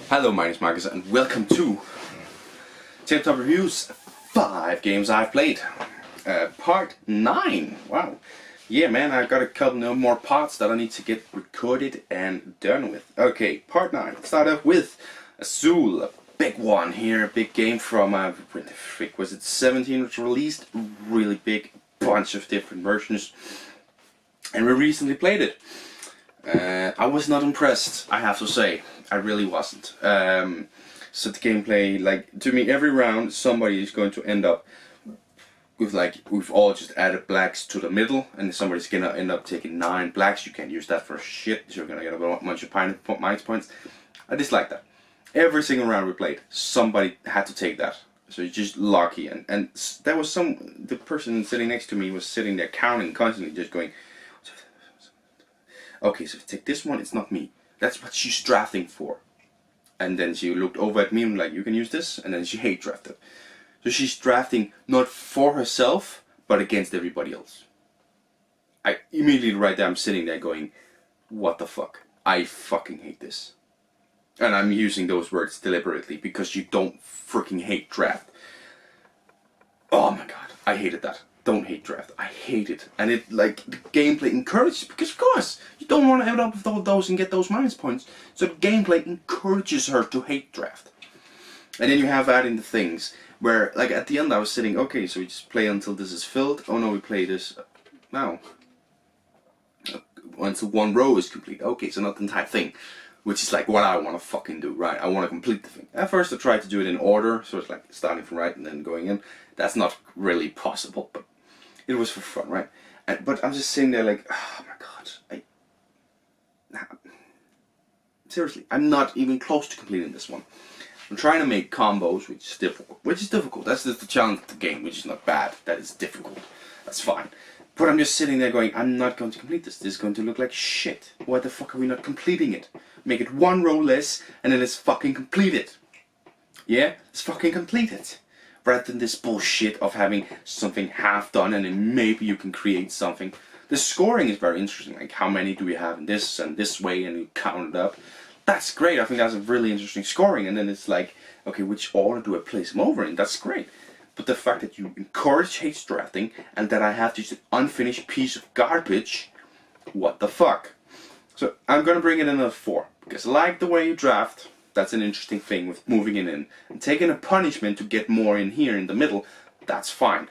Hello, my name is Marcus and welcome to Tabletop Reviews 5 Games I've Played. Part 9. Wow. Yeah, man, I've got a couple more parts that I need to get recorded and done with. Okay, part 9. Let's start off with Azul, a big one here, a big game from, when the frick was it, 17 was released, really big, bunch of different versions, and we recently played it. I was not impressed, I have to say. I really wasn't. So the gameplay, like, to me, every round somebody is going to end up with, like, we've all just added blacks to the middle, and somebody's gonna end up taking 9 blacks. You can't use that for shit, so you're gonna get a bunch of minus points. I dislike that. Every single round we played, somebody had to take that. So you're just lucky, and there was the person sitting next to me was sitting there counting constantly, just going, okay, so if you take this one, it's not me. That's what she's drafting for. And then she looked over at me and like, you can use this, and then she hate drafted. So she's drafting not for herself, but against everybody else. I immediately right there, I'm sitting there going, what the fuck? I fucking hate this. And I'm using those words deliberately because you don't freaking hate draft. Oh my god, I hated that. Don't hate draft. I hate it. And it, like, the gameplay encourages, because of course, you don't want to end up with all those and get those minus points. So the gameplay encourages her to hate draft. And then you have that in the things where, like, at the end I was sitting, okay, so we just play until this is filled. Oh no, we play this now. Until one row is complete. Okay, so not the entire thing. Which is like what I want to fucking do, right? I want to complete the thing. At first I tried to do it in order, so it's like starting from right and then going in. That's not really possible, but it was for fun, right? But I'm just sitting there like, oh my god, seriously, I'm not even close to completing this one. I'm trying to make combos, which is difficult. That's just the challenge of the game, which is not bad. That is difficult. That's fine. But I'm just sitting there going, I'm not going to complete this. This is going to look like shit. Why the fuck are we not completing it? Make it one row less, and then let's fucking complete it. Yeah? Let's fucking complete it. Rather than this bullshit of having something half done and then maybe you can create something. The scoring is very interesting, like how many do we have in this and this way, and you count it up. That's great, I think that's a really interesting scoring, and then it's like, okay, which order do I place them over in? That's great. But the fact that you encourage hate drafting and that I have just an unfinished piece of garbage, what the fuck? So I'm gonna bring it in at 4, because I like the way you draft. That's an interesting thing with moving it in. And taking a punishment to get more in here in the middle, that's fine.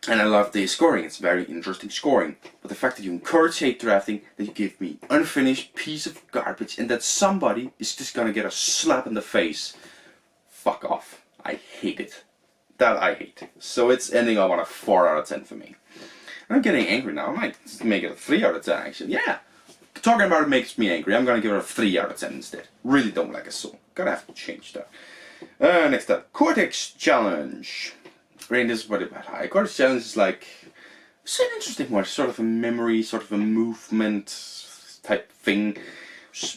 And I love the scoring, it's very interesting scoring. But the fact that you encourage hate drafting, that you give me unfinished piece of garbage, and that somebody is just gonna get a slap in the face, fuck off. I hate it. That I hate. So it's ending up on a 4 out of 10 for me. I'm getting angry now, I might make it a 3 out of 10 actually, yeah. Talking about it makes me angry. I'm gonna give it a 3 out of 10 instead. Really don't like Azul. Gotta have to change that. Next up, Cortex Challenge. Rating this is what about high. Cortex Challenge is like, it's an interesting one. Sort of a memory, sort of a movement type thing.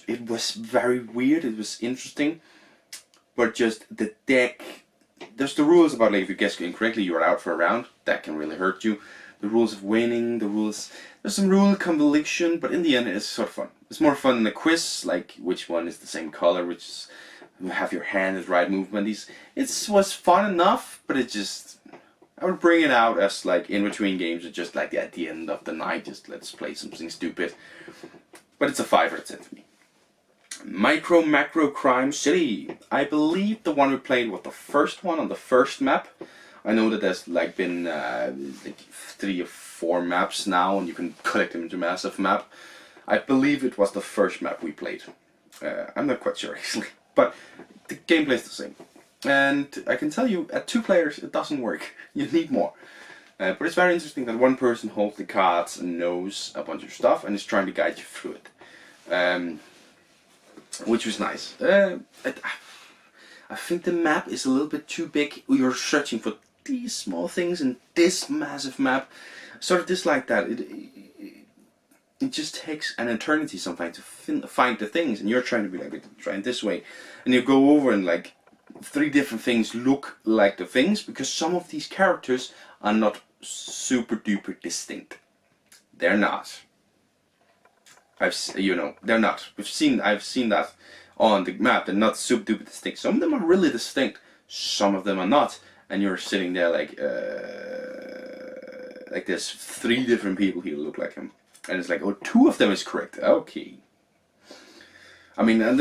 It was very weird. It was interesting, but just the deck. There's the rules about, like, if you guess incorrectly, you're out for a round. That can really hurt you. The rules of winning, the rules. There's some rule convolution, but in the end it's sort of fun. It's more fun than a quiz, like which one is the same color, which is, you have your hand at right movement. It was fun enough, but it just, I would bring it out as like in between games, or just like at the end of the night, just let's play something stupid. But it's a 5 out of 10 for me. Micro Macro Crime City. I believe the one we played was the first one on the first map. I know that there's like been like 3 or 4 maps now, and you can collect them into a massive map. I believe it was the first map we played. I'm not quite sure actually, but the gameplay is the same. And I can tell you, at 2 players it doesn't work. You need more. But it's very interesting that one person holds the cards and knows a bunch of stuff and is trying to guide you through it. Which was nice. I think the map is a little bit too big. You're searching for these small things in this massive map. Sort of dislike that. It just takes an eternity sometimes to find the things, and you're trying to be like, trying this way, and you go over and like 3 different things look like the things, because some of these characters are not super duper distinct. They're not. They're not. I've seen that on the map. They're not super duper distinct. Some of them are really distinct, some of them are not. And you're sitting there like there's 3 different people here who look like him. And it's like, oh, 2 of them is correct. Okay. I mean, and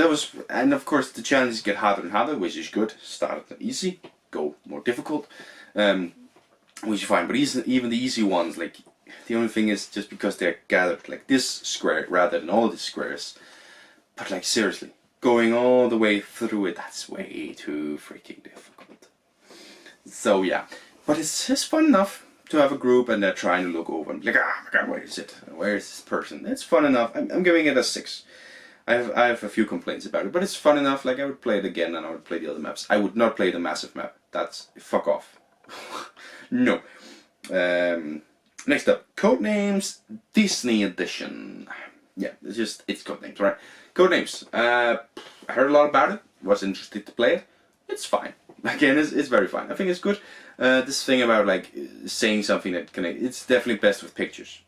of course the challenges get harder and harder, which is good. Start easy, go more difficult, which is fine. But even the easy ones, like, the only thing is just because they're gathered like this square rather than all the squares. But like, seriously, going all the way through it, that's way too freaking difficult. So yeah, but it's just fun enough to have a group and they're trying to look over and be like, oh my god, where is it? Where is this person? It's fun enough. I'm giving it a 6. I have a few complaints about it, but it's fun enough. Like, I would play it again and I would play the other maps. I would not play the massive map. That's fuck off. No. Next up, Codenames Disney Edition. Yeah, it's Codenames, right? Codenames. I heard a lot about it. Was interested to play it. It's fine. Again, it's very fine. I think it's good. This thing about like saying something that connects. It's definitely best with pictures.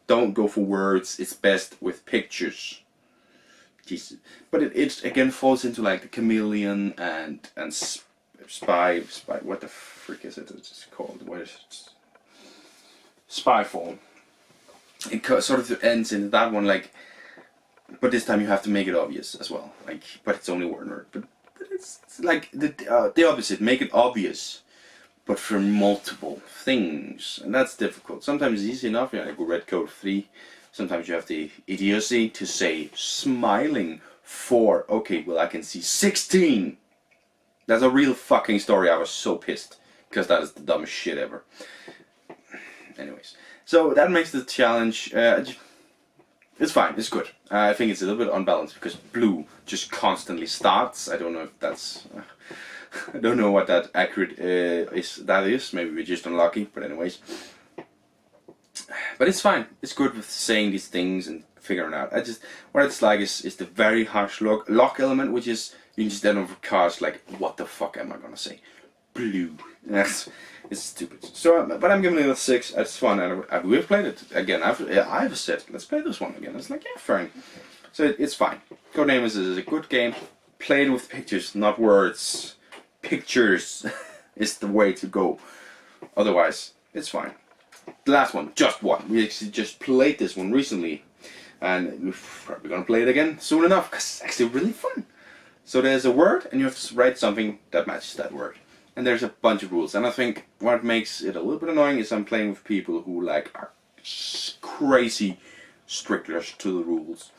Don't go for words. It's best with pictures. Jesus. But it again falls into like the chameleon and spy. What the frick is it? It's called. What is it? Spyfall. It sort of ends in that one, like, but this time you have to make it obvious as well. Like, but it's only one word. But it's like the opposite. Make it obvious, but for multiple things, and that's difficult. Sometimes it's easy enough. Like Red Code 3. Sometimes you have the idiocy to say smiling for. Okay, well, I can see 16. That's a real fucking story. I was so pissed because that is the dumbest shit ever. Anyways, so that makes the challenge. It's fine. It's good. I think it's a little bit unbalanced because blue just constantly starts. I don't know if that's. I don't know what that accurate is. That is. Maybe we're just unlucky. But anyways. But it's fine. It's good with saying these things and figuring out. What I dislike is the very harsh lock element, which is you just then over cards like, what the fuck am I gonna say? Blue. It's stupid. So, but I'm giving it a 6. It's fun, and we've played it again. I've said, let's play this one again. It's like, yeah, fine. So it's fine. Codenames is a good game. Played with pictures, not words. Pictures is the way to go. Otherwise, it's fine. The last one, Just One. We actually just played this one recently, and we're probably gonna play it again soon enough because it's actually really fun. So there's a word, and you have to write something that matches that word. And there's a bunch of rules, and I think what makes it a little bit annoying is I'm playing with people who like are crazy strictlers to the rules.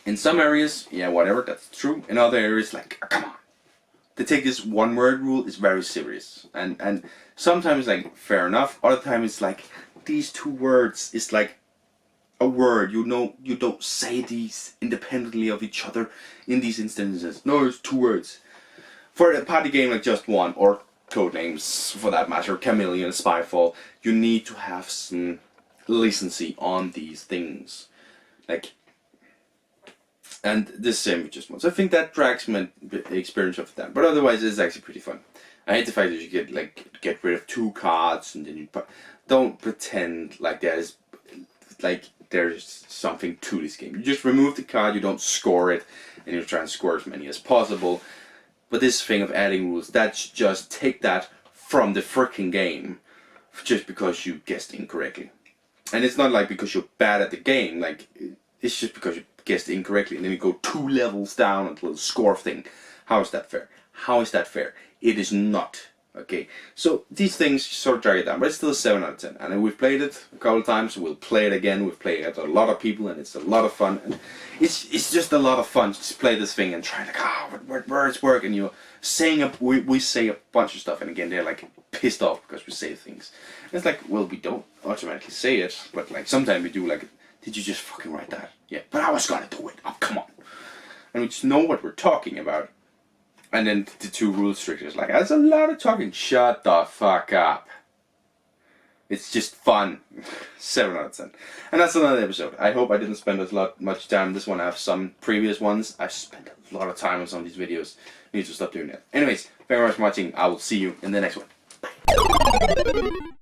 In some areas, yeah, whatever, that's true. In other areas, like, come on. They take this one word rule is very serious, and sometimes like fair enough. Other times it's like these 2 words is like a word. You know, you don't say these independently of each other in these instances. No, it's 2 words. For a party game like Just One, or Codenames for that matter, Chameleon, Spyfall, you need to have some licency on these things. Like, and the same with Just One. So I think that drags my experience of that. But otherwise, it's actually pretty fun. I hate the fact that you get rid of 2 cards and then you don't pretend like there's something to this game. You just remove the card, you don't score it, and you try and score as many as possible. But this thing of adding rules, that's just take that from the freaking game just because you guessed incorrectly. And it's not like because you're bad at the game, like, it's just because you guessed incorrectly and then you go 2 levels down until the score thing. How is that fair? How is that fair? It is not. Okay, so these things sort of drag it down, but it's still a 7 out of 10. And we've played it a couple of times, we'll play it again. We've played it with a lot of people, and it's a lot of fun. And it's just a lot of fun to just play this thing and try to, what words work, and you're saying we say a bunch of stuff, and again they're like pissed off because we say things. And it's like, well, we don't automatically say it, but like sometimes we do. Like, did you just fucking write that? Yeah, but I was gonna do it. Oh, come on. And we just know what we're talking about. And then the 2 rule stricters like, that's a lot of talking. Shut the fuck up. It's just fun. 7 out of 10. And that's another episode. I hope I didn't spend much time on this one. I have some previous ones. I've spent a lot of time on some of these videos. I need to stop doing that. Anyways, thank you very much for watching. I will see you in the next one. Bye.